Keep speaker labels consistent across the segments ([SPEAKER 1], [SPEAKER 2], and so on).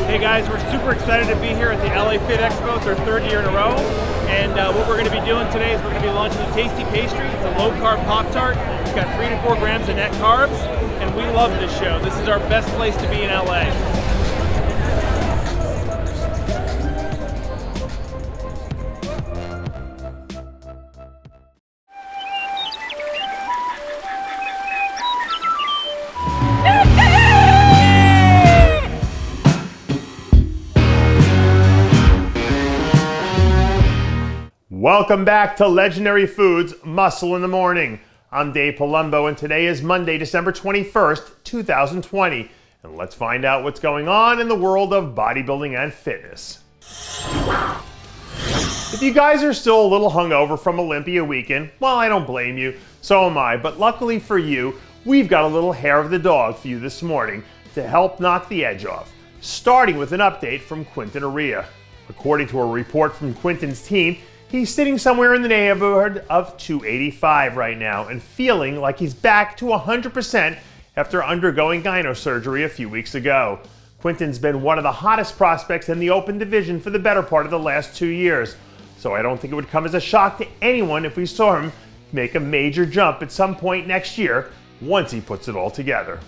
[SPEAKER 1] Hey guys, we're super excited to be here at the LA Fit Expo. It's our third year in a row. And what we're going to be doing today is we're going to be launching the Tasty Pastry. It's a low-carb Pop-Tart. It's got 3 to 4 grams of net carbs. And we love this show. This is our best place to be in LA.
[SPEAKER 2] Welcome back to Legendary Foods Muscle in the Morning. I'm Dave Palumbo, and today is Monday, December 21st, 2020. And let's find out what's going on in the world of bodybuilding and fitness. If you guys are still a little hungover from Olympia weekend, well, I don't blame you. So am I. But luckily for you, we've got a little hair of the dog for you this morning to help knock the edge off. Starting with an update from Quinton Orea. According to a report from Quinton's team, he's sitting somewhere in the neighborhood of 285 right now and feeling like he's back to 100% after undergoing gyno surgery a few weeks ago. Quinton's been one of the hottest prospects in the open division for the better part of the last 2 years, so I don't think it would come as a shock to anyone if we saw him make a major jump at some point next year once he puts it all together.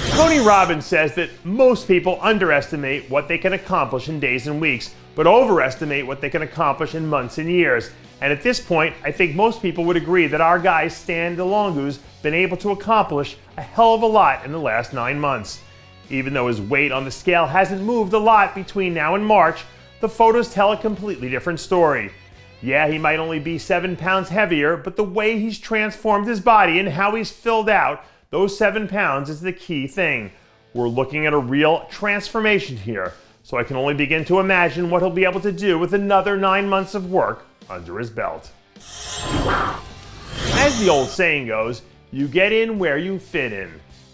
[SPEAKER 2] Tony Robbins says that most people underestimate what they can accomplish in days and weeks, but overestimate what they can accomplish in months and years. And at this point, I think most people would agree that our guy Stan DeLongu's been able to accomplish a hell of a lot in the last 9 months. Even though his weight on the scale hasn't moved a lot between now and March, the photos tell a completely different story. Yeah, he might only be 7 pounds heavier, but the way he's transformed his body and how he's filled out those 7 pounds is the key thing. We're looking at a real transformation here, so I can only begin to imagine what he'll be able to do with another 9 months of work under his belt. As the old saying goes, you get in where you fit in.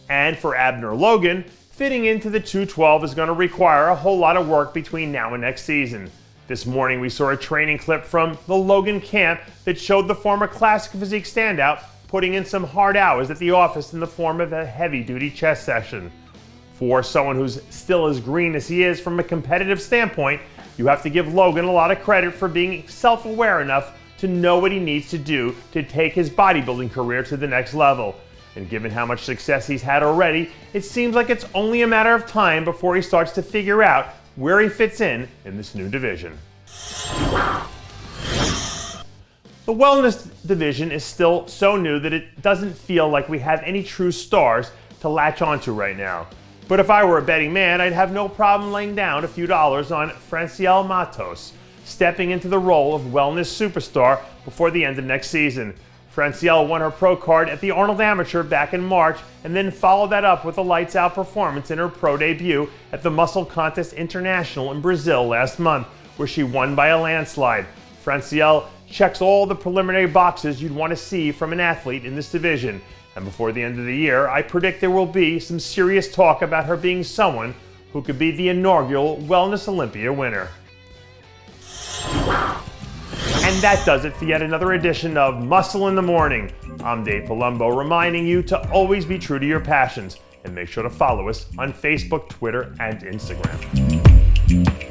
[SPEAKER 2] And for bner Logan, fitting into the 212 is going to require a whole lot of work between now and next season. This morning we saw a training clip from the Logan camp that showed the former classic physique standout putting in some hard hours at the office in the form of a heavy-duty chest session. For someone who's still as green as he is from a competitive standpoint, you have to give Logan a lot of credit for being self-aware enough to know what he needs to do to take his bodybuilding career to the next level. And given how much success he's had already, it seems like it's only a matter of time before he starts to figure out where he fits in this new division. The wellness division is still so new that it doesn't feel like we have any true stars to latch onto right now. But if I were a betting man, I'd have no problem laying down a few dollars on Francia Matos, stepping into the role of wellness superstar before the end of next season. Francia won her pro card at the Arnold Amateur back in March and then followed that up with a lights-out performance in her pro debut at the Muscle Contest International in Brazil last month, where she won by a landslide. Francia checks all the preliminary boxes you'd want to see from an athlete in this division. And before the end of the year, I predict there will be some serious talk about her being someone who could be the inaugural Wellness Olympia winner. And that does it for yet another edition of Muscle in the Morning. I'm Dave Palumbo, reminding you to always be true to your passions and make sure to follow us on Facebook, Twitter, and Instagram.